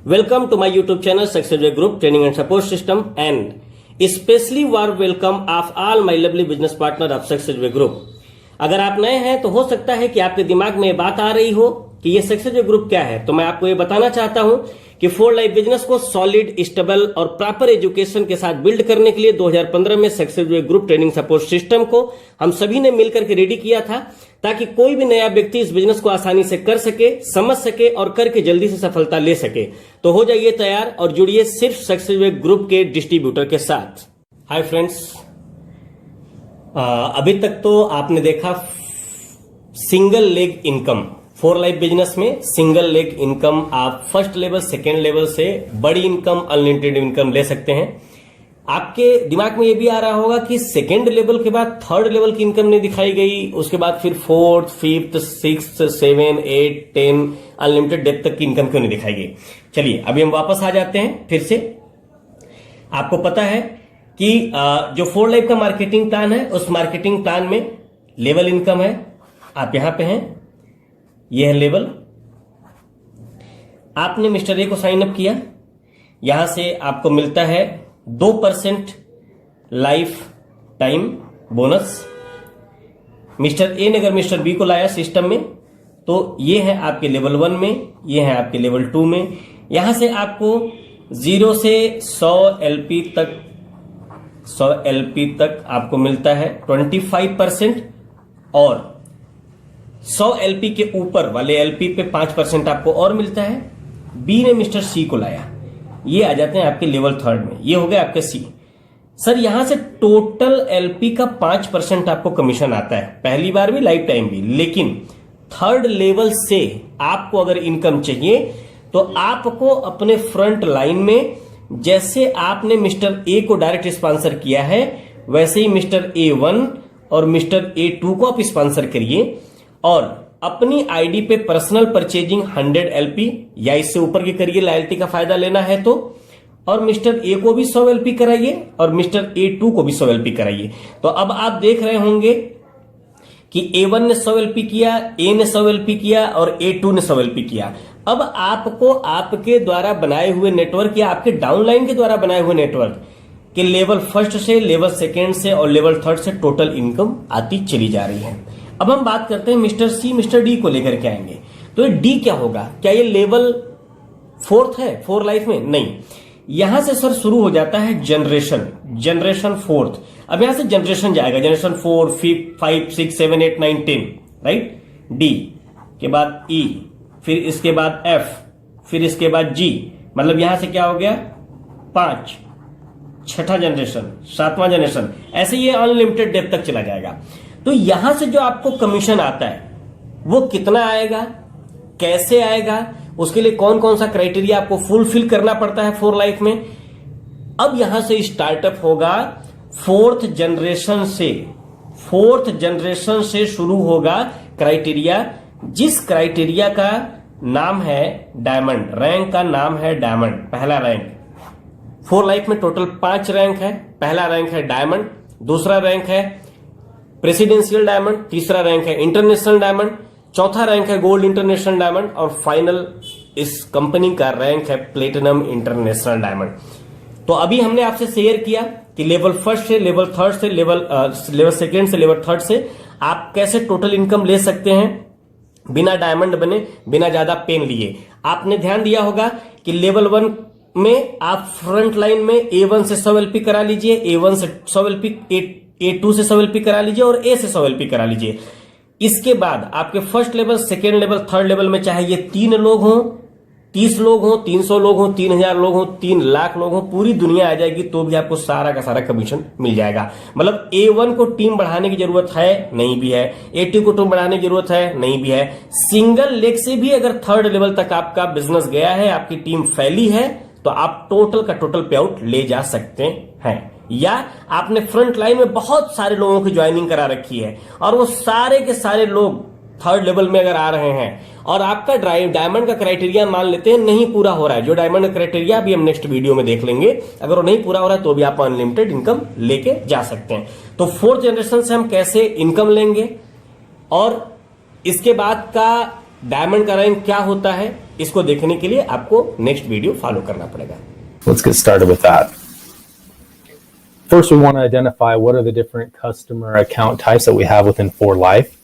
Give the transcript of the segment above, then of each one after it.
Welcome to my YouTube channel Successway Group Training and Support System, and especially warm welcome of all my lovely business partner of Successway Group। अगर आप नए हैं तो हो सकता है कि आपके दिमाग में बात आ रही हो कि ये सक्सेसवे ग्रुप क्या है, तो मैं आपको ये बताना चाहता हूं कि फॉर लाइफ बिजनेस को सॉलिड, स्टेबल और प्रॉपर एजुकेशन के साथ बिल्ड करने के लिए 2015 में सक्सेसवे ग्रुप ट्रेनिंग सपोर्ट सिस्टम को हम सभी ने मिलकर के रेडी किया था, ताकि कोई भी नया व्यक्ति इस बिजनेस को आसानी से कर सके, समझ सके और करके जल्दी से सफलता ले सके। तो हो जाइए तैयार और जुड़िए सिर्फ सक्सेसवे ग्रुप के डिस्ट्रीब्यूटर के साथ। हाय फ्रेंड्स, अभी तक तो आपने देखा single leg income. For life business में सिंगल लेग इनकम आप फर्स्ट लेवल, सेकेंड लेवल से बड़ी इनकम, अनलिमिटेड इनकम ले सकते हैं। आपके दिमाग में ये भी आ रहा होगा कि सेकेंड लेवल के बाद थर्ड लेवल की इनकम नहीं दिखाई गई, उसके बाद फिर fourth, fifth, sixth, 7, 8, 10 unlimited depth तक की इनकम क्यों नहीं दिखाई गई। चलिए अभी हम वापस आ जाते हैं फिर से। आपको पता है कि जो फॉर लाइफ का मार्केटिंग प्लान है, उस मार्केटिंग प्लान में लेवल इनकम है। आप यहां पे हैं, यह है लेवल। आपने मिस्टर ए को साइन अप किया, यहां से आपको मिलता है 2% life time bonus. Mister A ने अगर मिस्टर बी को लाया सिस्टम में, तो ये है आपके लेवल 1 में, ये है आपके लेवल 2 में। यहां से आपको 0 से 100 LP तक आपको मिलता है 25%, और 100 LP के ऊपर वाले LP पे 5% आपको और मिलता है। बी ने मिस्टर सी को लाया, ये आ जाते हैं आपके लेवल 3 में, ये हो गया आपके सी। सर यहां से टोटल LP का 5% आपको कमीशन आता है, पहली बार भी, लाइफ टाइम भी। लेकिन थर्ड लेवल से आपको अगर इनकम चाहिए तो आपको अपने फ्रंट लाइन में, जैसे आपने मिस्टर ए को डायरेक्ट स्पॉन्सर किया है, वैसे ही मिस्टर A1 और मिस्टर A2 को आप स्पॉन्सर करिए, और अपनी आईडी पे पर्सनल परचेजिंग 100 LP या इससे ऊपर की करिए, लॉयल्टी का फायदा लेना है तो। और मिस्टर ए को भी 100 LP कराइए और मिस्टर A2 को भी 100 LP कराइए। तो अब आप देख रहे होंगे कि A1 ने 100 LP किया, A ने 100 LP किया और A2 ने 100 LP किया। अब आपको आपके द्वारा बनाए हुए नेटवर्क या आपके डाउनलाइन के द्वारा बनाए हुए नेटवर्क के लेवल 1 से, लेवल 2 से और लेवल 3 से टोटल इनकम आती चली जा रही है। अब हम बात करते हैं मिस्टर सी, मिस्टर डी को लेकर के आएंगे। तो ये डी क्या होगा? क्या ये लेवल 4 है फॉर लाइफ में? नहीं, यहां से सर शुरू हो जाता है जनरेशन 4। अब यहां से जनरेशन जाएगा, जनरेशन 4, 5, 6, 7, 8, 9, 10, राइट। डी के बाद ई, फिर इसके बाद एफ, फिर इसके बाद जी, मतलब यहां से क्या हो गया 5, 6ठा जनरेशन, 7वां जनरेशन, ऐसे ये अनलिमिटेड डेप्थ तक चला जाएगा। तो यहां से जो आपको कमीशन आता है वो कितना आएगा, कैसे आएगा, उसके लिए कौन कौन सा क्राइटेरिया आपको फुलफिल करना पड़ता है फॉर लाइफ में। अब यहां से स्टार्टअप होगा फोर्थ जनरेशन से शुरू होगा क्राइटेरिया, जिस क्राइटेरिया का नाम है डायमंड, रैंक का नाम है डायमंड। पहला रैंक फॉर लाइफ में टोटल 5 रैंक है। पहला रैंक है डायमंड, दूसरा रैंक है प्रेसिडेंशियल डायमंड, तीसरा रैंक है इंटरनेशनल डायमंड, चौथा रैंक है गोल्ड इंटरनेशनल डायमंड, और फाइनल इस कंपनी का रैंक है प्लेटिनम इंटरनेशनल डायमंड। तो अभी हमने आपसे शेयर किया कि लेवल 1 से, लेवल 3 से, लेवल 2 से लेवल 3 से आप कैसे टोटल इनकम ले सकते हैं बिना डायमंड बने, बिना ज्यादा पेन लिए। आपने ध्यान दिया होगा कि लेवल 1 में आप फ्रंट लाइन में A1 से 100 LP करा लीजिए, A1 से 100 LP, A2 से 100 LP करा लीजिए और A से 100 LP करा लीजिए। इसके बाद आपके first level, second level, third level में चाहे ये 3 लोग हों, 30 लोग हों, 300 लोग हों, 3000 लोग हों, 3 लाख लोग हों, पूरी दुनिया आ जाएगी तो भी आपको सारा का सारा कमीशन मिल जाएगा। मतलब A1 को टीम बढ़ाने की जरूरत है, नहीं भी है, A2 को टीम बढ़ाने की जरूरत है, नहीं भी है। सिंगल लेग से भी अगर थर्ड लेवल तक आपका बिजनेस गया है, आपकी टीम फैली है, तो आप टोटल का टोटल पे आउट ले जा सकते हैं। या आपने फ्रंट लाइन में बहुत सारे लोगों की ज्वाइनिंग करा रखी है और वो सारे के सारे लोग थर्ड लेवल में अगर आ रहे हैं और आपका डायमंड का क्राइटेरिया मान लेते हैं नहीं पूरा हो रहा है, जो डायमंड का क्राइटेरिया भी हम नेक्स्ट वीडियो में देख लेंगे, अगर वो नहीं पूरा हो रहा है तो भी आप अनलिमिटेड इनकम लेके जा सकते हैं। तो 4th जनरेशन से हम कैसे इनकम लेंगे और इसके बाद का डायमंड का रैंक क्या होता है, इसको देखने के लिए आपको नेक्स्ट वीडियो फॉलो करना पड़ेगा. Let's get started with that. First, we want to identify what are the different customer account types that we have within 4Life.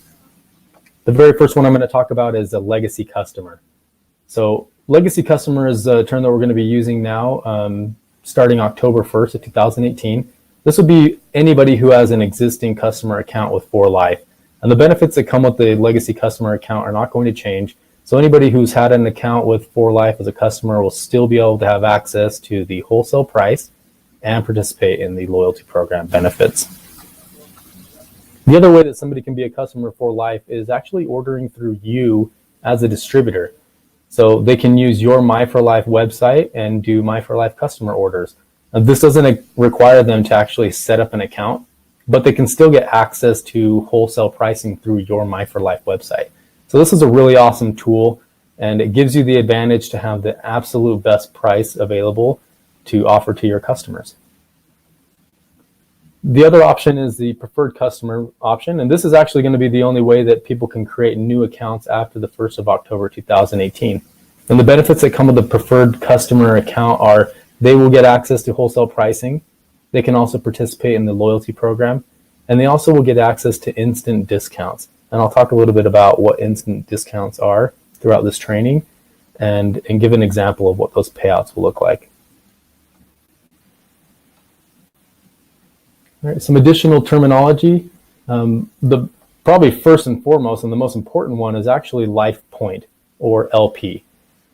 The very first one I'm going to talk about is a legacy customer. So legacy customer is a term that we're going to be using now, starting October 1st of 2018. This would be anybody who has an existing customer account with 4Life. And the benefits that come with the legacy customer account are not going to change. So anybody who's had an account with 4Life as a customer will still be able to have access to the wholesale price and participate in the loyalty program benefits. The other way that somebody can be a customer for life is actually ordering through you as a distributor. So they can use your My4Life website and do My4Life customer orders. Now, this doesn't require them to actually set up an account, but they can still get access to wholesale pricing through your My4Life website. So this is a really awesome tool, and it gives you the advantage to have the absolute best price available to offer to your customers. The other option is the preferred customer option, and this is actually going to be the only way that people can create new accounts after the 1st of October 2018. And the benefits that come with the preferred customer account are they will get access to wholesale pricing, they can also participate in the loyalty program, and they also will get access to instant discounts. And I'll talk a little bit about what instant discounts are throughout this training and give an example of what those payouts will look like. All right, some additional terminology. The probably first and foremost and the most important one is actually Life Point, or LP.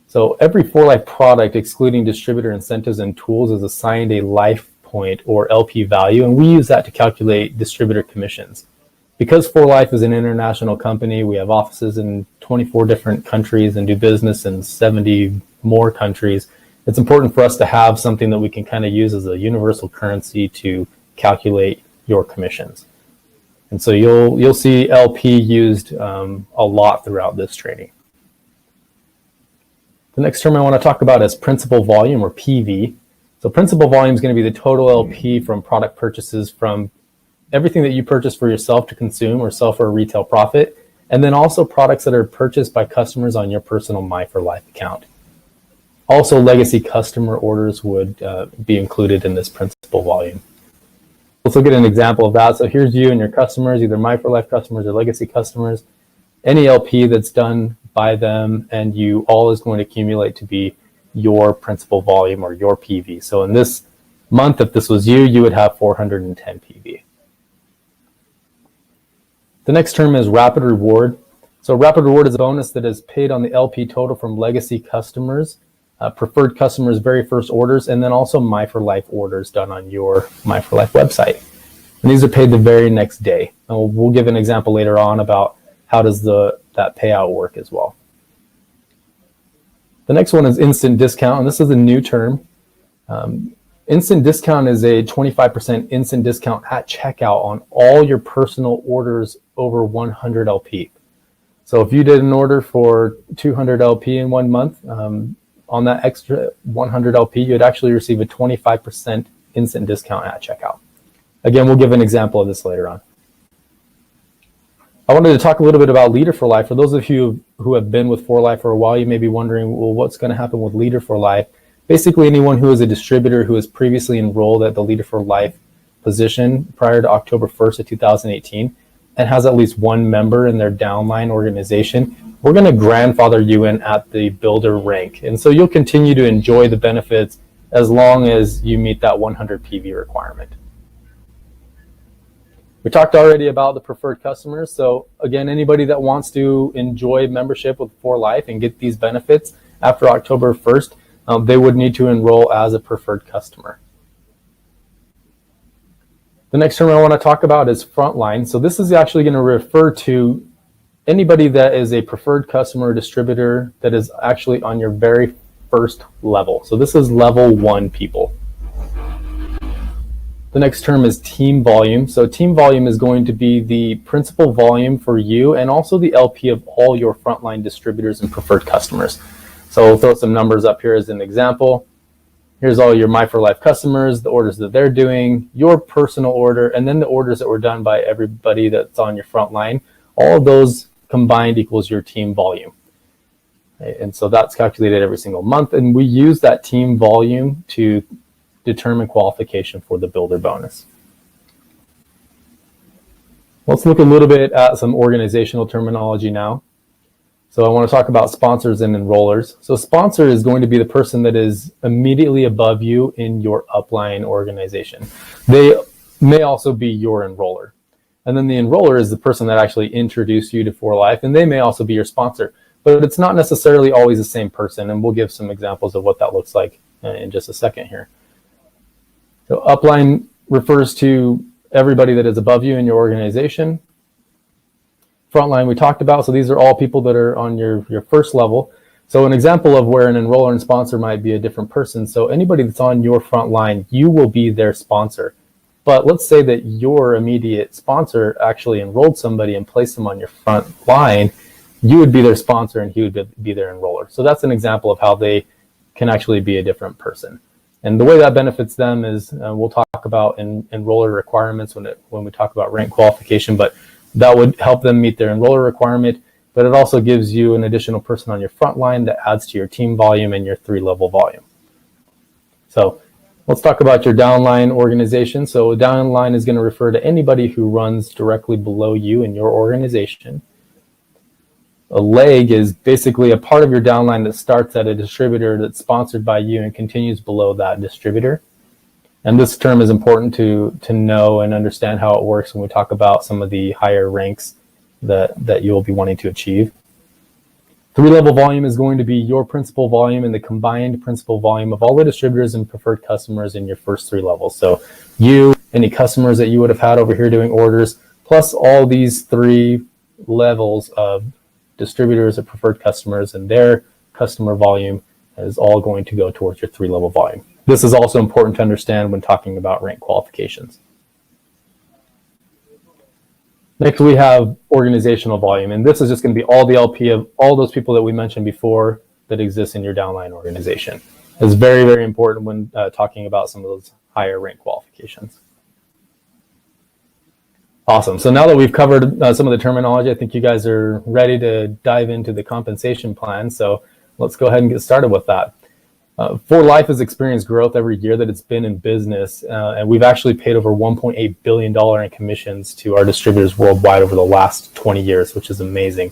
So every 4Life product, excluding distributor incentives and tools, is assigned a Life Point or LP value, and we use that to calculate distributor commissions. Because 4Life is an international company, we have offices in 24 different countries and do business in 70 more countries. It's important for us to have something that we can kind of use as a universal currency to calculate your commissions. And so you'll see LP used a lot throughout this training. The next term I want to talk about is principal volume, or PV. So principal volume is going to be the total LP from product purchases, from everything that you purchase for yourself to consume or sell for a retail profit, and then also products that are purchased by customers on your personal My4Life account. Also, legacy customer orders would be included in this principal volume. Let's look at an example of that. So here's you and your customers, either My4Life customers or legacy customers. Any LP that's done by them and you, all is going to accumulate to be your principal volume, or your PV. So in this month, if this was you, you would have 410 PV. The next term is rapid reward. So rapid reward is a bonus that is paid on the LP total from legacy customers, preferred customers' very first orders, and then also My4Life orders done on your My4Life website. And these are paid the very next day. And we'll give an example later on about how does that payout work as well. The next one is instant discount, and this is a new term. Instant discount is a 25% instant discount at checkout on all your personal orders over 100 LP. So if you did an order for 200 LP in 1 month, on that extra 100 LP, you'd actually receive a 25% instant discount at checkout. Again, we'll give an example of this later on. I wanted to talk a little bit about Leader for Life. For those of you who have been with 4Life for a while, you may be wondering, well, what's going to happen with Leader for Life? Basically, anyone who is a distributor who is previously enrolled at the Leader for Life position prior to October 1st of 2018 and has at least one member in their downline organization, we're going to grandfather you in at the builder rank. And so you'll continue to enjoy the benefits as long as you meet that 100 PV requirement. We talked already about the preferred customers. So again, anybody that wants to enjoy membership with 4Life and get these benefits after October 1st, they would need to enroll as a preferred customer. The next term I want to talk about is frontline. So this is actually going to refer to anybody that is a preferred customer or distributor that is actually on your very first level. So this is level 1 people. The next term is team volume. So team volume is going to be the principal volume for you and also the LP of all your frontline distributors and preferred customers. So we'll throw some numbers up here as an example. Here's all your My4Life customers, the orders that they're doing, your personal order, and then the orders that were done by everybody that's on your front line. All of those combined equals your team volume. Right? And so that's calculated every single month. And we use that team volume to determine qualification for the builder bonus. Let's look a little bit at some organizational terminology now. So I want to talk about sponsors and enrollers. So sponsor is going to be the person that is immediately above you in your upline organization. They may also be your enroller. And then the enroller is the person that actually introduced you to 4Life, and they may also be your sponsor. But it's not necessarily always the same person, and we'll give some examples of what that looks like in just a second here. So upline refers to everybody that is above you in your organization. Frontline we talked about, so these are all people that are on your first level. So an example of where an enroller and sponsor might be a different person. So anybody that's on your front line, you will be their sponsor. But let's say that your immediate sponsor actually enrolled somebody and placed them on your front line. You would be their sponsor and he would be their enroller. So that's an example of how they can actually be a different person. And the way that benefits them is we'll talk about enroller requirements when we talk about rank qualification, but that would help them meet their enroller requirement. But it also gives you an additional person on your front line that adds to your team volume and your 3-level volume. So let's talk about your downline organization. So a downline is going to refer to anybody who runs directly below you in your organization. A leg is basically a part of your downline that starts at a distributor that's sponsored by you and continues below that distributor. And this term is important to know and understand how it works when we talk about some of the higher ranks that you'll be wanting to achieve. 3-level volume is going to be your principal volume and the combined principal volume of all the distributors and preferred customers in your first 3 levels. So you, any customers that you would have had over here doing orders, plus all these 3 levels of distributors or preferred customers, and their customer volume is all going to go towards your 3-level volume. This is also important to understand when talking about rank qualifications. Next, we have organizational volume, and this is just going to be all the LP of all those people that we mentioned before that exist in your downline organization. It's very, very important when talking about some of those higher rank qualifications. Awesome. So now that we've covered some of the terminology, I think you guys are ready to dive into the compensation plan. So let's go ahead and get started with that. 4Life has experienced growth every year that it's been in business, and we've actually paid over $1.8 billion in commissions to our distributors worldwide over the last 20 years, which is amazing.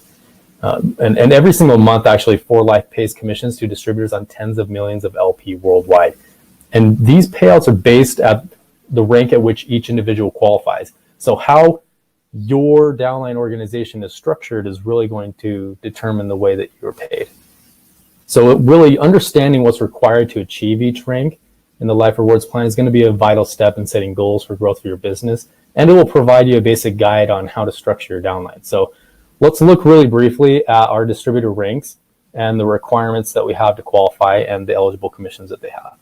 And every single month, actually, 4Life pays commissions to distributors on tens of millions of LP worldwide. And these payouts are based at the rank at which each individual qualifies. So how your downline organization is structured is really going to determine the way that you're paid. So really understanding what's required to achieve each rank in the Life Rewards Plan is going to be a vital step in setting goals for growth for your business, and it will provide you a basic guide on how to structure your downline. So let's look really briefly at our distributor ranks and the requirements that we have to qualify and the eligible commissions that they have.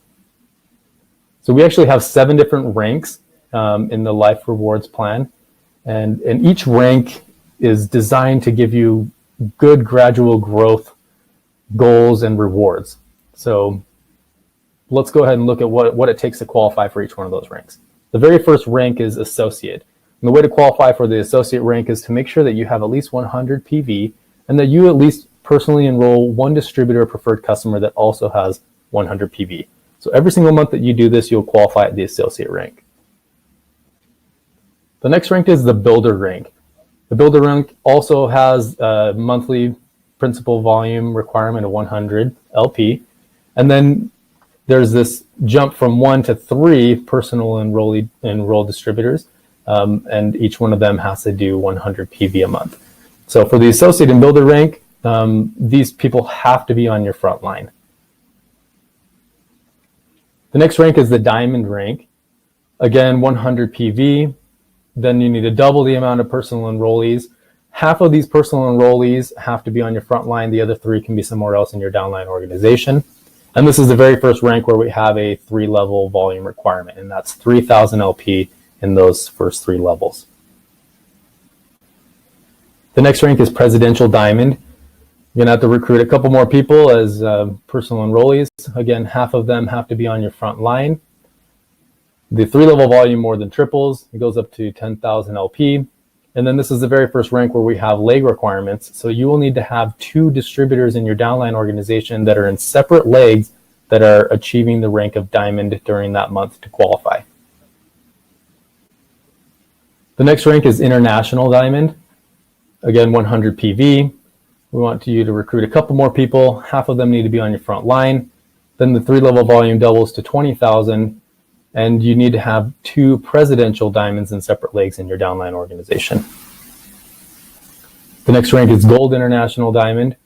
So we actually have 7 different ranks in the Life Rewards Plan, and each rank is designed to give you good gradual growth goals and rewards. So let's go ahead and look at what it takes to qualify for each one of those ranks. The very first rank is associate. And the way to qualify for the associate rank is to make sure that you have at least 100 PV and that you at least personally enroll one distributor or preferred customer that also has 100 PV. So every single month that you do this, you'll qualify at the associate rank. The next rank is the builder rank. The builder rank also has a monthly principal volume requirement of 100 LP. And then there's this jump from 1 to 3 personal enrolled distributors. And each one of them has to do 100 PV a month. So for the associate and builder rank, these people have to be on your front line. The next rank is the diamond rank. Again, 100 PV. Then you need to double the amount of personal enrollees. Half of these personal enrollees have to be on your front line. The other 3 can be somewhere else in your downline organization. And this is the very first rank where we have a 3-level volume requirement, and that's 3,000 LP in those first 3 levels. The next rank is Presidential Diamond. You're going to have to recruit a couple more people as personal enrollees. Again, half of them have to be on your front line. The 3-level volume more than triples. It goes up to 10,000 LP. And then this is the very first rank where we have leg requirements. So you will need to have 2 distributors in your downline organization that are in separate legs that are achieving the rank of diamond during that month to qualify. The next rank is international diamond. Again, 100 PV. We want you to recruit a couple more people. Half of them need to be on your front line. Then the 3-level volume doubles to 20,000. And you need to have 2 presidential diamonds in separate legs in your downline organization. The next rank is gold international diamond.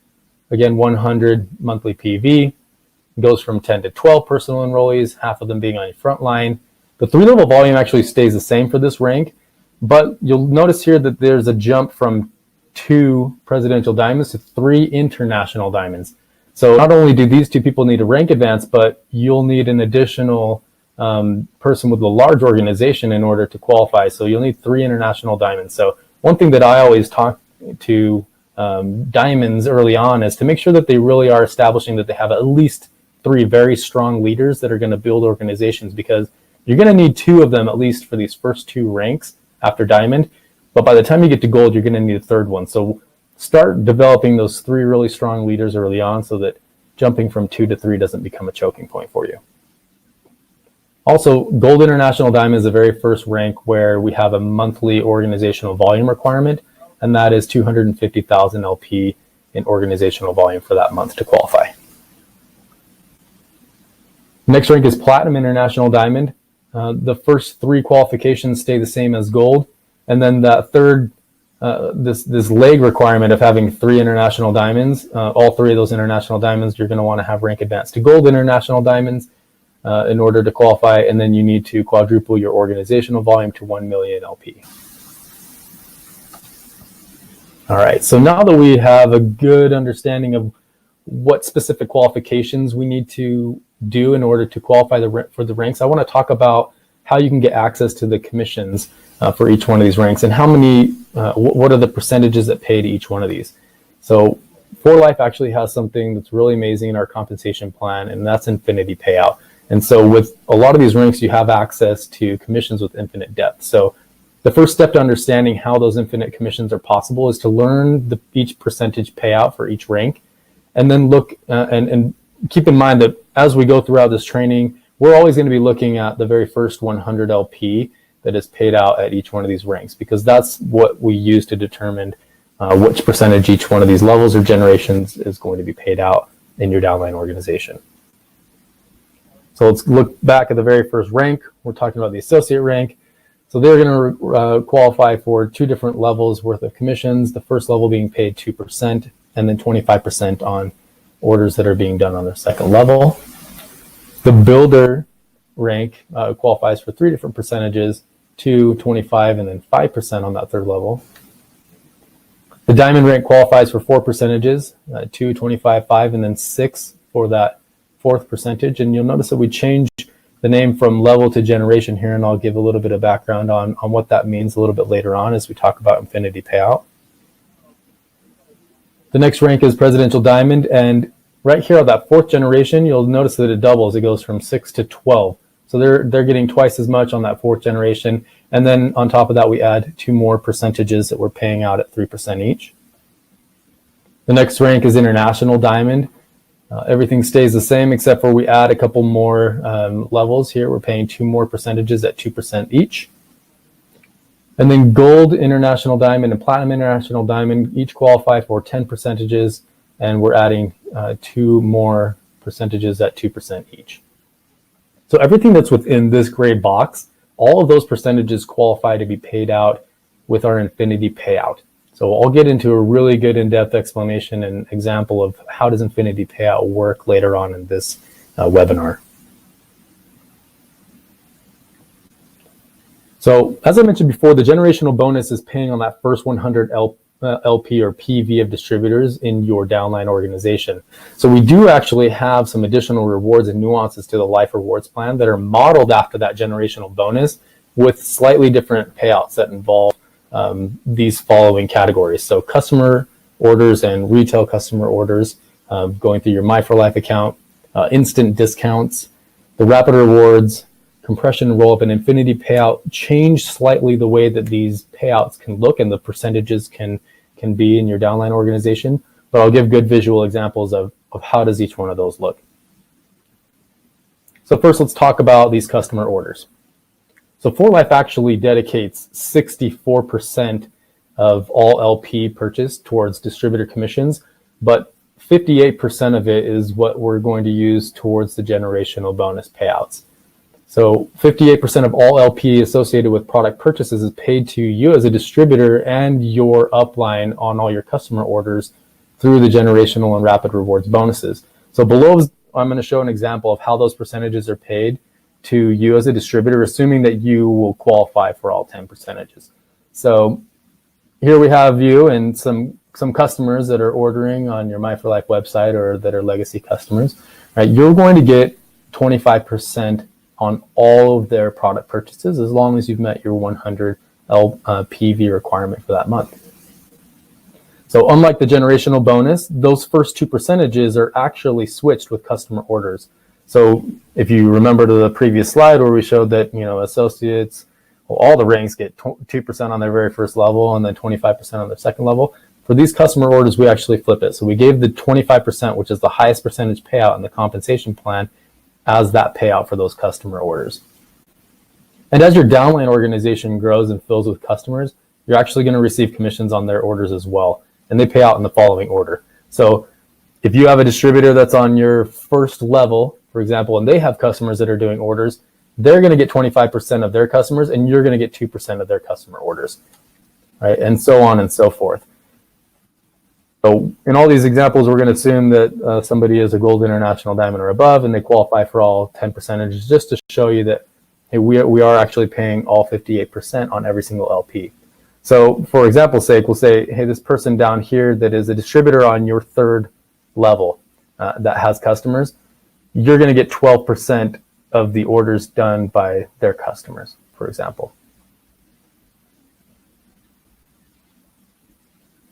Again, 100 monthly PV. It goes from 10 to 12 personal enrollees, half of them being on your front line. The 3-level volume actually stays the same for this rank, but you'll notice here that there's a jump from 2 presidential diamonds to 3 international diamonds. So not only do these 2 people need a rank advance, but you'll need an additional person with a large organization in order to qualify. So you'll need 3 international diamonds. So one thing that I always talk to diamonds early on is to make sure that they really are establishing that they have at least 3 very strong leaders that are going to build organizations, because you're going to need 2 of them at least for these first 2 ranks after diamond. But by the time you get to gold, you're going to need a 3rd one. So start developing those 3 really strong leaders early on so that jumping from 2 to 3 doesn't become a choking point for you. Also, gold international diamond is the very first rank where we have a monthly organizational volume requirement, and that is 250,000 LP in organizational volume for that month to qualify. Next rank is platinum international diamond. The first 3 qualifications stay the same as gold, and then that third, this leg requirement of having 3 international diamonds, all 3 of those international diamonds, you're going to want to have rank advanced to gold international diamonds in order to qualify, and then you need to quadruple your organizational volume to 1 million LP. All right, so now that we have a good understanding of what specific qualifications we need to do in order to qualify for the ranks, I want to talk about how you can get access to the commissions for each one of these ranks, and how many, what are the percentages that pay to each one of these. So 4Life actually has something that's really amazing in our compensation plan, and that's infinity payout. And so with a lot of these ranks, you have access to commissions with infinite depth. So the first step to understanding how those infinite commissions are possible is to learn each percentage payout for each rank, and then look and keep in mind that as we go throughout this training, we're always going to be looking at the very first 100 LP that is paid out at each one of these ranks, because that's what we use to determine which percentage each one of these levels or generations is going to be paid out in your downline organization. So let's look back at the very first rank. We're talking about the associate rank. So they're going to qualify for 2 different levels worth of commissions, the first level being paid 2%, and then 25% on orders that are being done on their second level. The builder rank qualifies for 3 different percentages, 2, 25, and then 5% on that 3rd level. The diamond rank qualifies for 4 percentages, 2, 25, 5, and then 6 for that 4th percentage. And you'll notice that we changed the name from level to generation here, and I'll give a little bit of background on what that means a little bit later on as we talk about infinity payout. The next rank is presidential diamond, and right here on that 4th generation, you'll notice that it doubles. It goes from 6 to 12. So they're getting twice as much on that 4th generation. And then on top of that, we add 2 more percentages that we're paying out at 3% each. The next rank is international diamond. Everything stays the same except for we add a couple more levels here. We're paying 2 more percentages at 2% each. And then gold international diamond and platinum international diamond each qualify for 10 percentages, and we're adding 2 more percentages at 2% each. So everything that's within this gray box, all of those percentages qualify to be paid out with our infinity payout. So I'll get into a really good in-depth explanation and example of how does infinity payout work later on in this webinar. So as I mentioned before, the generational bonus is paying on that first 100 LP or PV of distributors in your downline organization. So we do actually have some additional rewards and nuances to the Life Rewards plan that are modeled after that generational bonus with slightly different payouts that involve these following categories. So customer orders and retail customer orders going through your My4Life account, instant discounts, the rapid rewards, compression and roll-up and infinity payout change slightly the way that these payouts can look and the percentages can be in your downline organization, but I'll give good visual examples of how does each one of those look. So first, let's talk about these customer orders. So 4Life actually dedicates 64% of all LP purchase towards distributor commissions, but 58% of it is what we're going to use towards the generational bonus payouts. So 58% of all LP associated with product purchases is paid to you as a distributor and your upline on all your customer orders through the generational and rapid rewards bonuses. So below, I'm going to show an example of how those percentages are paid to you as a distributor, assuming that you will qualify for all 10 percentages. So here we have you and some customers that are ordering on your My4Life website or that are legacy customers, right? You're going to get 25% on all of their product purchases as long as you've met your 100 PV requirement for that month. So unlike the generational bonus, those first 2 percentages are actually switched with customer orders. So if you remember to the previous slide where we showed that, associates, well, all the ranks get 2% on their very first level and then 25% on their second level. For these customer orders, we actually flip it. So we gave the 25%, which is the highest percentage payout in the compensation plan, as that payout for those customer orders. And as your downline organization grows and fills with customers, you're actually going to receive commissions on their orders as well. And they pay out in the following order. So if you have a distributor that's on your first level, for example, and they have customers that are doing orders, they're going to get 25% of their customers and you're going to get 2% of their customer orders, right? And so on and so forth. So in all these examples, we're going to assume that somebody is a gold, international, diamond, or above, and they qualify for all 10 percentages, just to show you that hey, we are actually paying all 58% on every single LP. So for example's sake, we'll say, hey, this person down here that is a distributor on your third level that has customers, you're going to get 12% of the orders done by their customers, for example.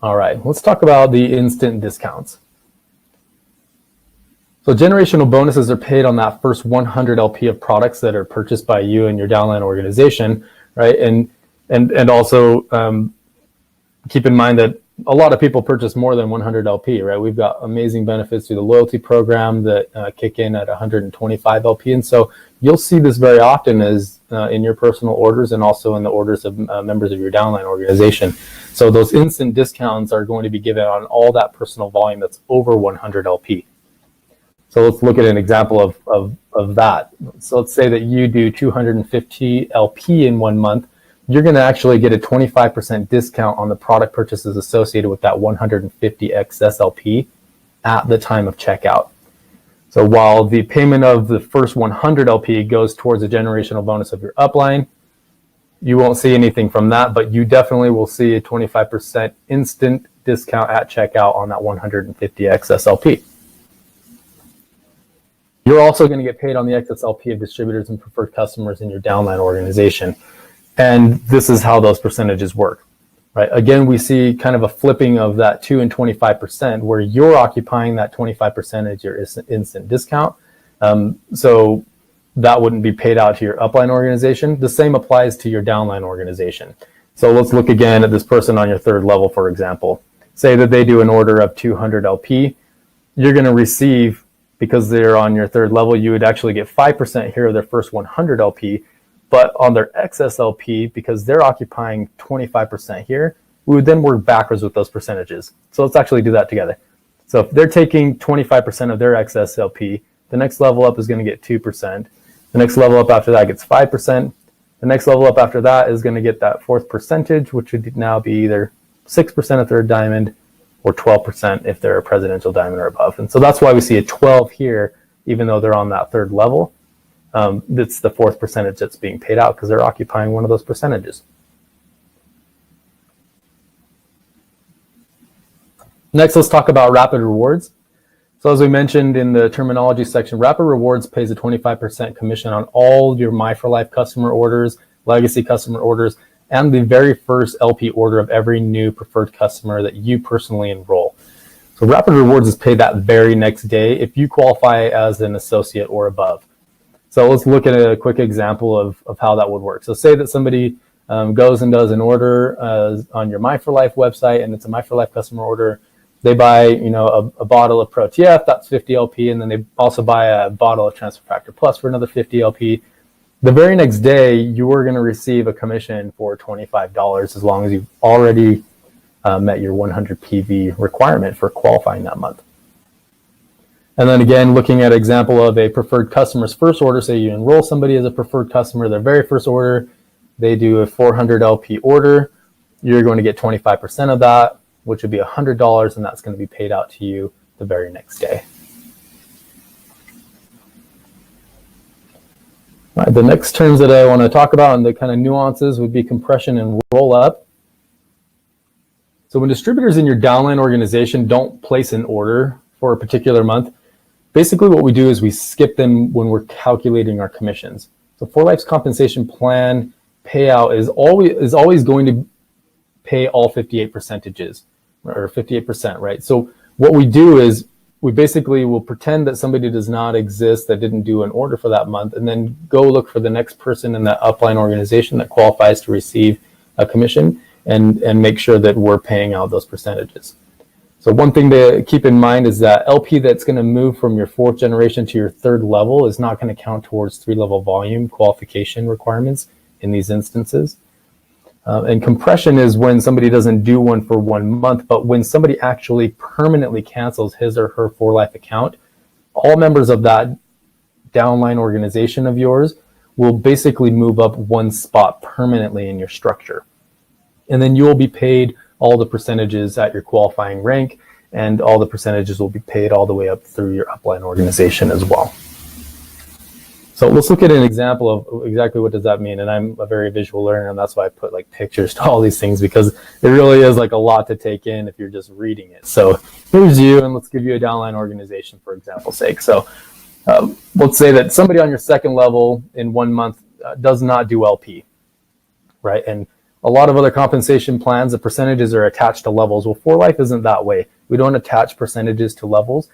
All right, let's talk about the instant discounts. So generational bonuses are paid on that first 100 LP of products that are purchased by you and your downline organization, right? And also keep in mind that a lot of people purchase more than 100 LP, right? We've got amazing benefits through the loyalty program that kick in at 125 LP. And so you'll see this very often as in your personal orders and also in the orders of members of your downline organization. So those instant discounts are going to be given on all that personal volume that's over 100 LP. So let's look at an example of that. So let's say that you do 250 LP in 1 month. You're going to actually get a 25% discount on the product purchases associated with that 150 excess LP at the time of checkout. So while the payment of the first 100 LP goes towards a generational bonus of your upline, you won't see anything from that, but you definitely will see a 25% instant discount at checkout on that 150 excess LP. You're also going to get paid on the excess LP of distributors and preferred customers in your downline organization. And this is how those percentages work, right? Again, we see kind of a flipping of that 2 and 25% where you're occupying that 25% as your instant discount. So that wouldn't be paid out to your upline organization. The same applies to your downline organization. So let's look again at this person on your third level, for example. Say that they do an order of 200 LP. You're going to receive, because they're on your third level, you would actually get 5% here of their first 100 LP. But on their excess LP, because they're occupying 25% here, we would then work backwards with those percentages. So let's actually do that together. So if they're taking 25% of their excess LP, the next level up is going to get 2%. The next level up after that gets 5%. The next level up after that is going to get that fourth percentage, which would now be either 6% if they're a diamond or 12% if they're a presidential diamond or above. And so that's why we see a 12 here, even though they're on that third level. That's the fourth percentage that's being paid out because they're occupying one of those percentages. Next, let's talk about Rapid Rewards. So as we mentioned in the terminology section, Rapid Rewards pays a 25% commission on all your My4Life customer orders, legacy customer orders, and the very first LP order of every new preferred customer that you personally enroll. So Rapid Rewards is paid that very next day if you qualify as an associate or above. So let's look at a quick example of how that would work. So say that somebody goes and does an order on your My4Life website, and it's a My4Life customer order. They buy, a bottle of Pro TF, that's 50 LP, and then they also buy a bottle of Transfer Factor Plus for another 50 LP. The very next day, you are going to receive a commission for $25 as long as you've already met your 100 PV requirement for qualifying that month. And then again, looking at an example of a preferred customer's first order, say you enroll somebody as a preferred customer, their very first order, they do a 400 LP order, you're going to get 25% of that, which would be $100, and that's going to be paid out to you the very next day. All right, the next terms that I want to talk about and the kind of nuances would be compression and roll up. So when distributors in your downline organization don't place an order for a particular month, basically what we do is we skip them when we're calculating our commissions. So 4Life's compensation plan payout is always going to pay all 58 percentages, or 58%, right? So what we do is we basically will pretend that somebody does not exist that didn't do an order for that month, and then go look for the next person in that upline organization that qualifies to receive a commission, and make sure that we're paying out those percentages. So one thing to keep in mind is that LP that's going to move from your 4th generation to your 3rd level is not going to count towards 3-level volume qualification requirements in these instances. And compression is when somebody doesn't do one for 1 month, but when somebody actually permanently cancels his or her 4Life account, all members of that downline organization of yours will basically move up 1 spot permanently in your structure. And then you will be paid all the percentages at your qualifying rank, and all the percentages will be paid all the way up through your upline organization as well. So let's look at an example of exactly what does that mean. And I'm a very visual learner, and that's why I put like pictures to all these things, because it really is like a lot to take in if you're just reading it. So here's you, and let's give you a downline organization for example's sake. So let's say that somebody on your 2nd level in 1 month does not do LP, right? And a lot of other compensation plans, the percentages are attached to levels. Well, 4Life isn't that way. We don't attach percentages to levels.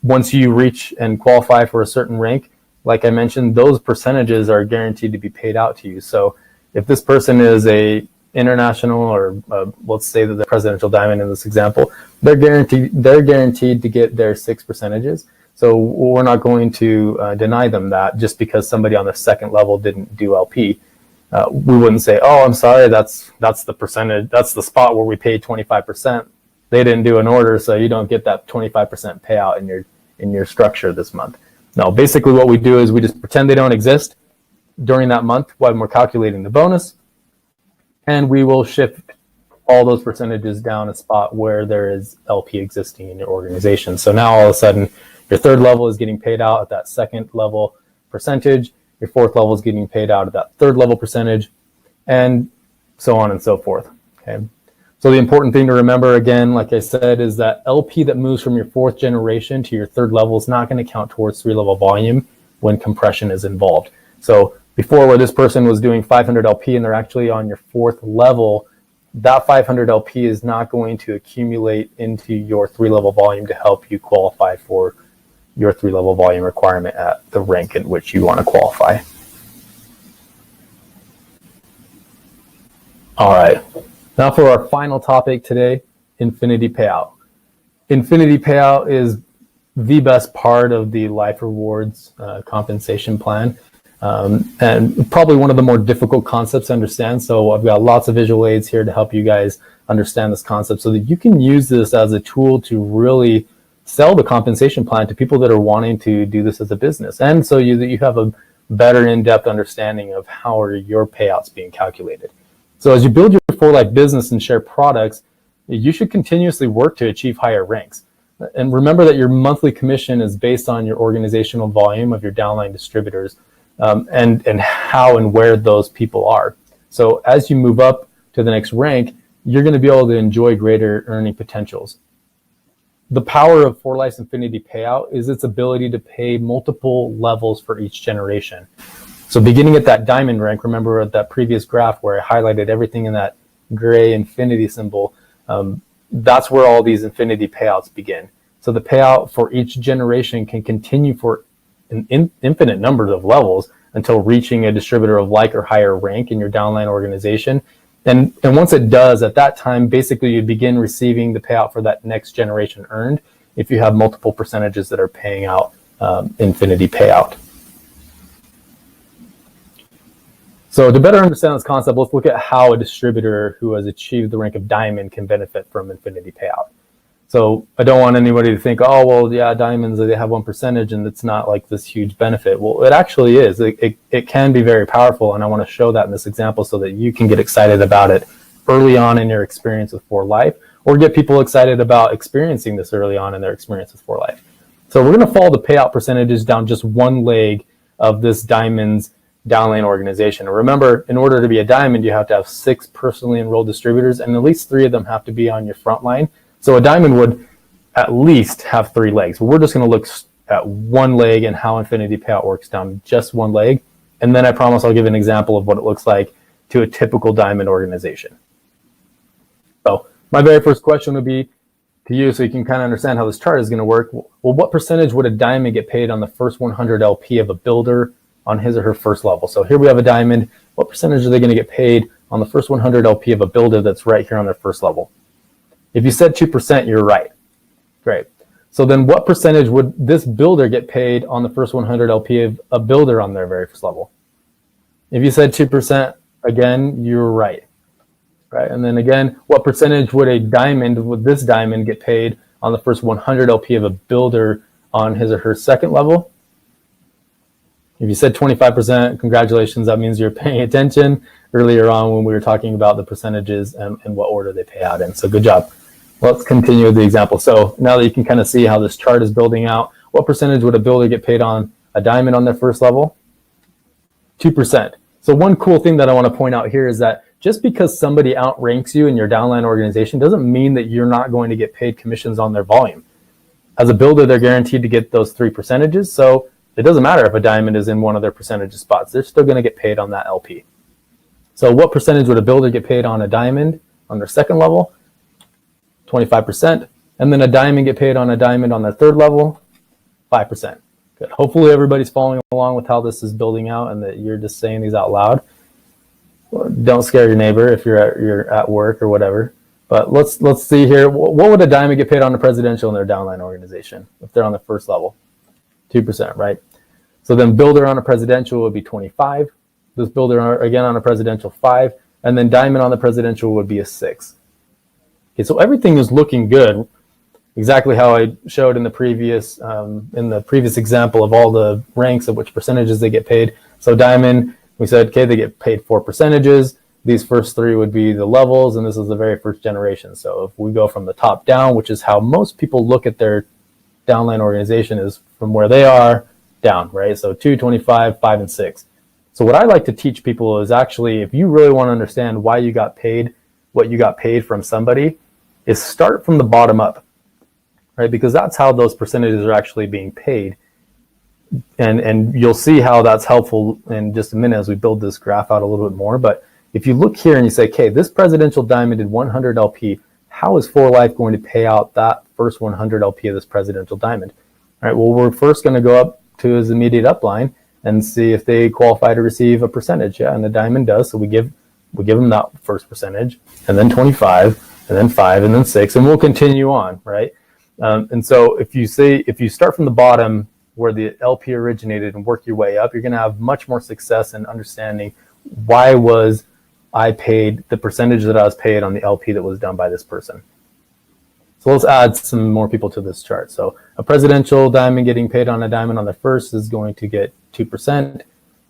Once you reach and qualify for a certain rank, like I mentioned, those percentages are guaranteed to be paid out to you. So if this person is a international, or let's say that the presidential diamond in this example, they're guaranteed to get their 6 percentages. So we're not going to deny them that just because somebody on the 2nd level didn't do LP. We wouldn't say, oh, I'm sorry, that's the percentage, that's the spot where we pay 25%. They didn't do an order, so you don't get that 25% payout in your structure this month. No, basically what we do is we just pretend they don't exist during that month when we're calculating the bonus, and we will shift all those percentages down a spot where there is LP existing in your organization. So now all of a sudden your 3rd level is getting paid out at that 2nd level percentage, your 4th level is getting paid out at that 3rd level percentage, and so on and so forth. Okay. So the important thing to remember, again, like I said, is that LP that moves from your 4th generation to your 3rd level is not going to count towards 3-level volume when compression is involved. So before, where this person was doing 500 LP and they're actually on your 4th level, that 500 LP is not going to accumulate into your 3-level volume to help you qualify for your 3-level volume requirement at the rank in which you want to qualify. All right. Now for our final topic today, Infinity Payout. Infinity Payout is the best part of the Life Rewards compensation plan, and probably one of the more difficult concepts to understand. So I've got lots of visual aids here to help you guys understand this concept so that you can use this as a tool to really sell the compensation plan to people that are wanting to do this as a business, and so that you have a better in-depth understanding of how are your payouts being calculated. So as you build your 4Life business and share products, you should continuously work to achieve higher ranks. And remember that your monthly commission is based on your organizational volume of your downline distributors, and how and where those people are. So as you move up to the next rank, you're going to be able to enjoy greater earning potentials. The power of 4Life's Infinity Payout is its ability to pay multiple levels for each generation. So beginning at that diamond rank, remember at that previous graph where I highlighted everything in that gray infinity symbol, that's where all these infinity payouts begin. So the payout for each generation can continue for an infinite number of levels until reaching a distributor of like or higher rank in your downline organization. And once it does, at that time, basically you begin receiving the payout for that next generation earned if you have multiple percentages that are paying out infinity payout. So to better understand this concept, let's look at how a distributor who has achieved the rank of diamond can benefit from infinity payout. So I don't want anybody to think, oh, well, yeah, diamonds, they have 1% and it's not like this huge benefit. Well, it actually is. It can be very powerful, and I want to show that in this example so that you can get excited about it early on in your experience with For Life, or get people excited about experiencing this early on in their experience with For Life. So we're going to follow the payout percentages down just one leg of this diamond's downline organization. And remember, in order to be a diamond, you have to have 6 personally enrolled distributors, and at least 3 of them have to be on your front line. So a diamond would at least have 3 legs. We're just going to look at one leg and how infinity payout works down just one leg. And then I promise I'll give an example of what it looks like to a typical diamond organization. So my very first question would be to you, so you can kind of understand how this chart is going to work. Well, what percentage would a diamond get paid on the first 100 LP of a builder on his or her first level? So here we have a diamond. What percentage are they going to get paid on the first 100 LP of a builder that's right here on their first level? If you said 2%, you're right. Great. So then what percentage would this builder get paid on the first 100 LP of a builder on their very first level? If you said 2%, again, you're right. Right. And then again, what percentage would this diamond get paid on the first 100 LP of a builder on his or her second level? If you said 25%, congratulations. That means you're paying attention earlier on when we were talking about the percentages and what order they pay out in. So good job. Let's continue with the example. So now that you can kind of see how this chart is building out, what percentage would a builder get paid on a diamond on their first level? 2%. So one cool thing that I want to point out here is that just because somebody outranks you in your downline organization doesn't mean that you're not going to get paid commissions on their volume. As a builder, they're guaranteed to get those 3 percentages. So it doesn't matter if a diamond is in one of their percentage spots. They're still going to get paid on that LP. So what percentage would a builder get paid on a diamond on their second level? 25%. And then a diamond get paid on a diamond on their third level? 5%. Good. Hopefully everybody's following along with how this is building out and that you're just saying these out loud. Don't scare your neighbor if you're at work or whatever. But let's see here. What would a diamond get paid on a presidential in their downline organization if they're on the first level? 2%, right? So then builder on a presidential would be 25. This builder again on a presidential 5, and then diamond on the presidential would be a 6. Okay, so everything is looking good, exactly how I showed in the previous example of all the ranks of which percentages they get paid. So diamond, we said, okay, they get paid 4 percentages. These first 3 would be the levels, and this is the very first generation. So if we go from the top down, which is how most people look at their downline organization, is from where they are down, right? So 2, 25, 5, and 6. So what I like to teach people is actually, if you really want to understand why you got paid what you got paid from somebody, is start from the bottom up, right? Because that's how those percentages are actually being paid. And you'll see how that's helpful in just a minute as we build this graph out a little bit more. But if you look here and you say, okay, this presidential diamond did 100 LP, how is For Life going to pay out that first 100 LP of this presidential diamond? All right, well, we're first going to go up to his immediate upline and see if they qualify to receive a percentage. Yeah, and the diamond does. So we give them that first percentage, and then 25, and then 5, and then 6, and we'll continue on, right? And so if you start from the bottom where the LP originated and work your way up, you're going to have much more success in understanding why was I paid the percentage that I was paid on the LP that was done by this person. So let's add some more people to this chart. So a presidential diamond getting paid on a diamond on the first is going to get 2%.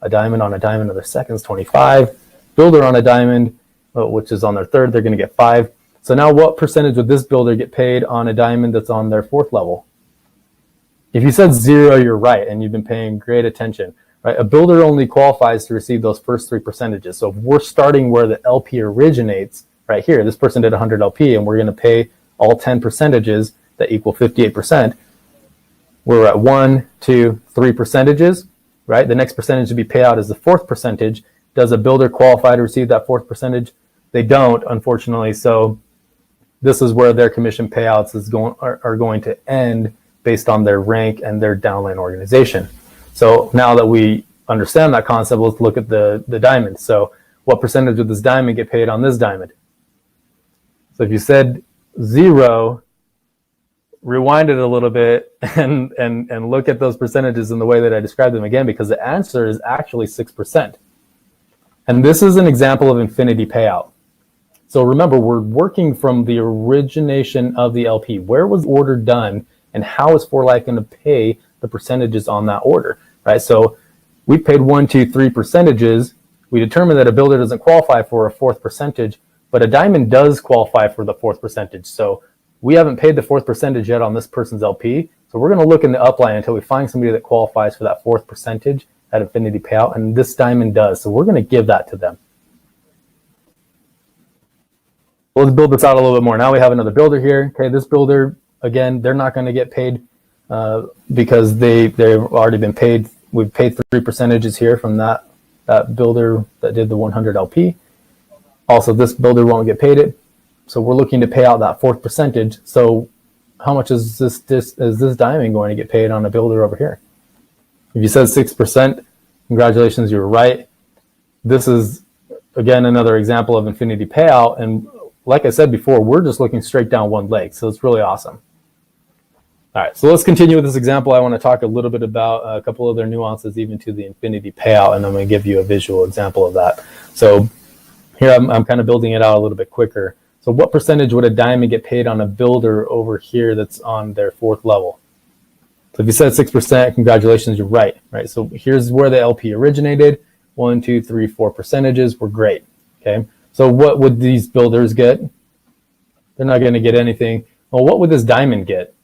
A diamond on a diamond on their second is 25. Builder on a diamond, which is on their third, they're going to get 5. So now what percentage would this builder get paid on a diamond that's on their fourth level? If you said 0, you're right, and you've been paying great attention. Right? A builder only qualifies to receive those first 3 percentages. So if we're starting where the LP originates, right here, this person did 100 LP, and we're going to pay all 10 percentages that equal 58%. We're at 1, 2, 3 percentages, right? The next percentage to be paid out is the 4th percentage. Does a builder qualify to receive that 4th percentage? They don't, unfortunately. So this is where their commission payouts are going to end based on their rank and their downline organization. So now that we understand that concept, let's look at the diamond. So what percentage would this diamond get paid on this diamond? So if you said 0, rewind it a little bit and look at those percentages in the way that I described them again, because the answer is actually 6%. And this is an example of infinity payout. So remember, we're working from the origination of the LP. Where was the order done, and how is 4Life going to pay the percentages on that order, right? So we paid 1, 2, 3 percentages. We determined that a builder doesn't qualify for a 4th percentage, but a diamond does qualify for the 4th percentage. So we haven't paid the 4th percentage yet on this person's LP. So we're going to look in the upline until we find somebody that qualifies for that 4th percentage at infinity payout, and this diamond does. So we're going to give that to them. Let's build this out a little bit more. Now we have another builder here. Okay, this builder, again, they're not going to get paid because they've already been paid. We've paid 3 percentages here from that builder that did the 100 LP. Also, this builder won't get paid it. So we're looking to pay out that 4th percentage. So how much is this diamond going to get paid on a builder over here? If you said 6%, congratulations, you were right. This is, again, another example of infinity payout. And like I said before, we're just looking straight down one leg. So it's really awesome. All right, so let's continue with this example. I want to talk a little bit about a couple other nuances even to the infinity payout, and I'm going to give you a visual example of that. So here I'm kind of building it out a little bit quicker. So what percentage would a diamond get paid on a builder over here that's on their 4th level? So if you said 6%, congratulations, you're right? So here's where the LP originated. 1, 2, 3, 4 percentages were great. Okay, so what would these builders get? They're not going to get anything. Well, what would this diamond get?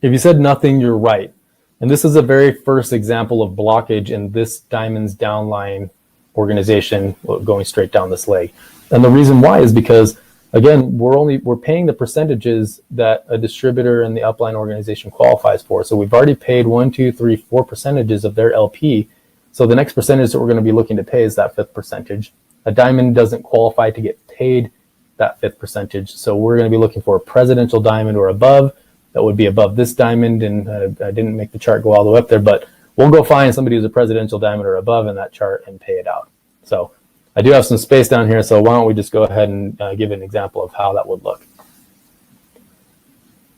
If you said nothing, you're right. And this is a very first example of blockage in this diamond's downline organization going straight down this leg. And the reason why is because, again, we're paying the percentages that a distributor in the upline organization qualifies for. So we've already paid 1, 2, 3, 4 percentages of their LP. So the next percentage that we're going to be looking to pay is that 5th percentage. A diamond doesn't qualify to get paid that 5th percentage. So we're going to be looking for a presidential diamond or above. That would be above this diamond, and I didn't make the chart go all the way up there, but we'll go find somebody who's a presidential diamond or above in that chart and pay it out. So I do have some space down here, so why don't we just go ahead and give an example of how that would look.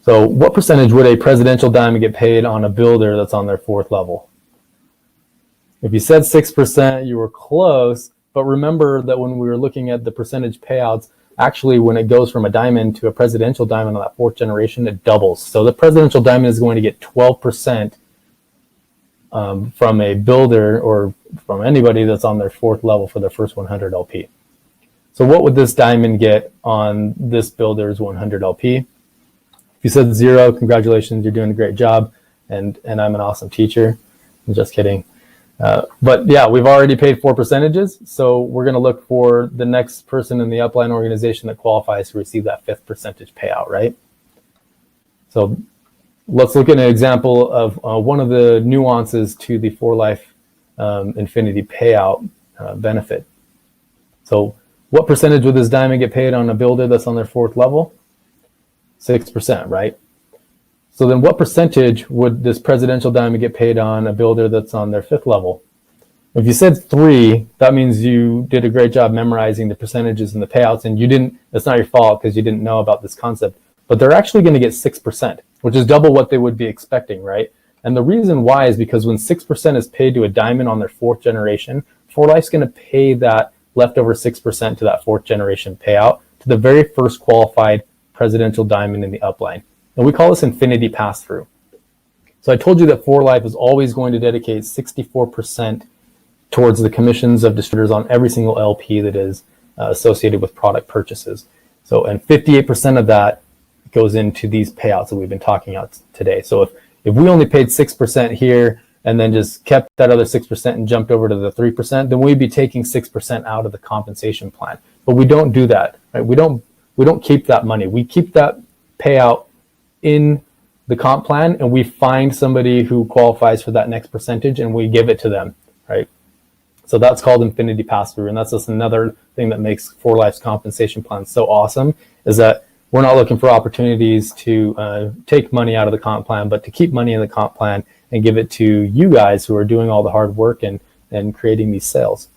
So what percentage would a presidential diamond get paid on a builder that's on their 4th level? If you said 6%, you were close, but remember that when we were looking at the percentage payouts, actually, when it goes from a diamond to a presidential diamond on that 4th generation, it doubles. So the presidential diamond is going to get 12% from a builder or from anybody that's on their 4th level for their first 100 LP. So what would this diamond get on this builder's 100 LP? If you said 0, congratulations, you're doing a great job, and I'm an awesome teacher. I'm just kidding. But yeah, we've already paid 4 percentages, so we're going to look for the next person in the upline organization that qualifies to receive that 5th percentage payout, right? So let's look at an example of one of the nuances to the 4Life infinity payout benefit. So what percentage would this diamond get paid on a builder that's on their 4th level? 6%, right? So then what percentage would this presidential diamond get paid on a builder that's on their 5th level? If you said 3, that means you did a great job memorizing the percentages and the payouts, and you didn't, that's not your fault because you didn't know about this concept, but they're actually going to get 6%, which is double what they would be expecting, right? And the reason why is because when 6% is paid to a diamond on their 4th generation, 4Life's going to pay that leftover 6% to that 4th generation payout to the very first qualified presidential diamond in the upline. And we call this infinity pass-through. So I told you that 4Life is always going to dedicate 64% towards the commissions of distributors on every single LP that is associated with product purchases. So, and 58% of that goes into these payouts that we've been talking about today. So if we only paid 6% here and then just kept that other 6% and jumped over to the 3%, then we'd be taking 6% out of the compensation plan. But we don't do that, right? We don't keep that money. We keep that payout in the comp plan, and we find somebody who qualifies for that next percentage and we give it to them, right? So that's called infinity pass-through, and that's just another thing that makes 4Life's compensation plan so awesome, is that we're not looking for opportunities to take money out of the comp plan, but to keep money in the comp plan and give it to you guys who are doing all the hard work and creating these sales.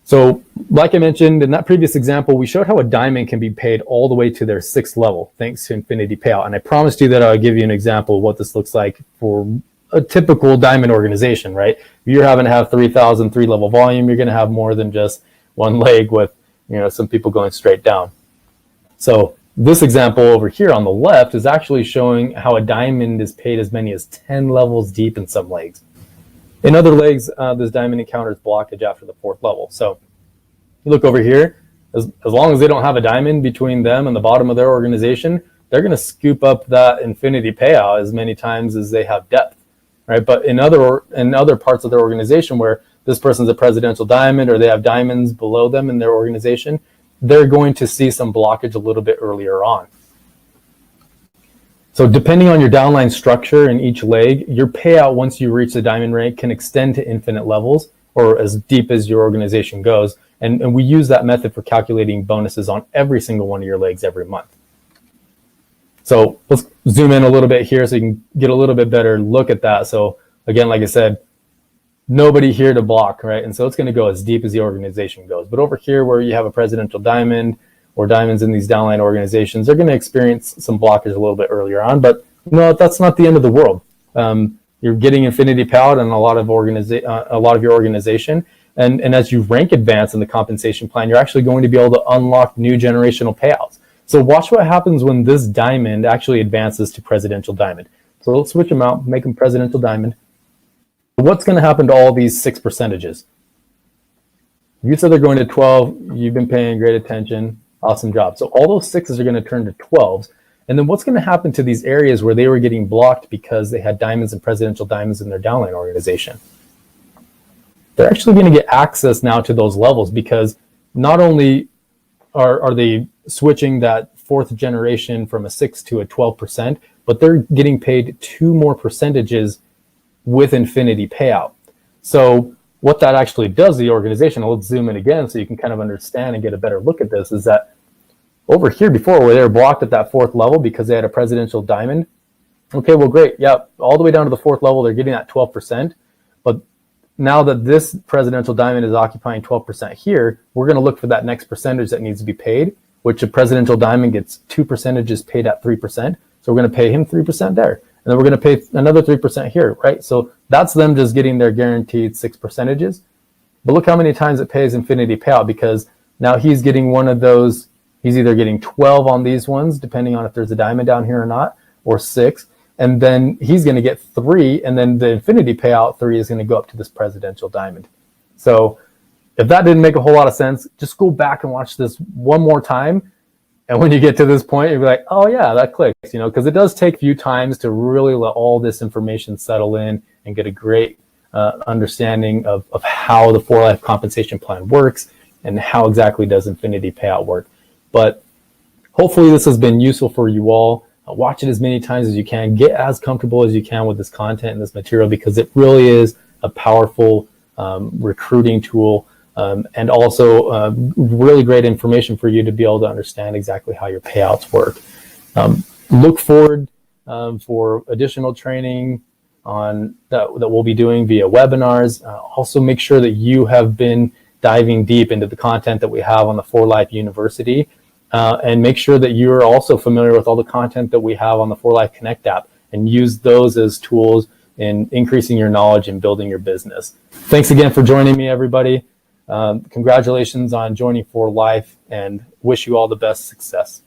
So like I mentioned in that previous example, we showed how a diamond can be paid all the way to their 6th level thanks to Infinity Payout. And I promised you that I'll give you an example of what this looks like for a typical diamond organization, right? If you're having to have 3,000 3-level volume, you're going to have more than just one leg with, some people going straight down. So this example over here on the left is actually showing how a diamond is paid as many as 10 levels deep in some legs. In other legs, this diamond encounters blockage after the 4th level. So you look over here, as long as they don't have a diamond between them and the bottom of their organization, they're going to scoop up that Infinity Payout as many times as they have depth, right? But in other parts of their organization where this person's a presidential diamond or they have diamonds below them in their organization, they're going to see some blockage a little bit earlier on. So depending on your downline structure in each leg, your payout once you reach the diamond rank can extend to infinite levels or as deep as your organization goes. And we use that method for calculating bonuses on every single one of your legs every month. So let's zoom in a little bit here so you can get a little bit better look at that. So again, like I said, nobody here to block, right? And so it's going to go as deep as the organization goes. But over here where you have a presidential diamond or diamonds in these downline organizations, they're going to experience some blockage a little bit earlier on, but that's not the end of the world. You're getting Infinity Payout in a lot of your organization, and as you rank advance in the compensation plan, you're actually going to be able to unlock new generational payouts. So watch what happens when this diamond actually advances to presidential diamond. So let's switch them out, make them presidential diamond. What's going to happen to all these 6 percentages? You said they're going to 12. You've been paying great attention. Awesome job. So all those 6s are going to turn to 12s. And then what's going to happen to these areas where they were getting blocked because they had diamonds and presidential diamonds in their downline organization? They're actually going to get access now to those levels because not only are they switching that 4th generation from a 6 to a 12%, but they're getting paid 2 more percentages with Infinity Payout. So what that actually does to the organization, let's zoom in again so you can kind of understand and get a better look at this, is that over here before where they were blocked at that 4th level because they had a presidential diamond, okay, well, great. Yeah, all the way down to the 4th level, they're getting that 12%. But now that this presidential diamond is occupying 12% here, we're going to look for that next percentage that needs to be paid, which a presidential diamond gets 2 percentages paid at 3%. So we're going to pay him 3% there. And then we're going to pay another 3% here, right? So that's them just getting their guaranteed 6 percentages. But look how many times it pays Infinity Payout, because now he's getting one of those. He's either getting 12 on these ones, depending on if there's a diamond down here or not, or 6. And then he's going to get 3. And then the Infinity Payout 3 is going to go up to this presidential diamond. So if that didn't make a whole lot of sense, just go back and watch this one more time. And when you get to this point, you'll be like, oh yeah, that clicks, because it does take a few times to really let all this information settle in and get a great understanding of how the 4Life compensation plan works and how exactly does Infinity Payout work. But hopefully this has been useful for you all. Watch it as many times as you can. Get as comfortable as you can with this content and this material, because it really is a powerful recruiting tool. And also really great information for you to be able to understand exactly how your payouts work. Look forward for additional training on that we'll be doing via webinars. Also make sure that you have been diving deep into the content that we have on the 4Life University, and make sure that you're also familiar with all the content that we have on the 4Life Connect app, and use those as tools in increasing your knowledge and building your business. Thanks again for joining me, everybody. Congratulations on joining 4Life, and wish you all the best success.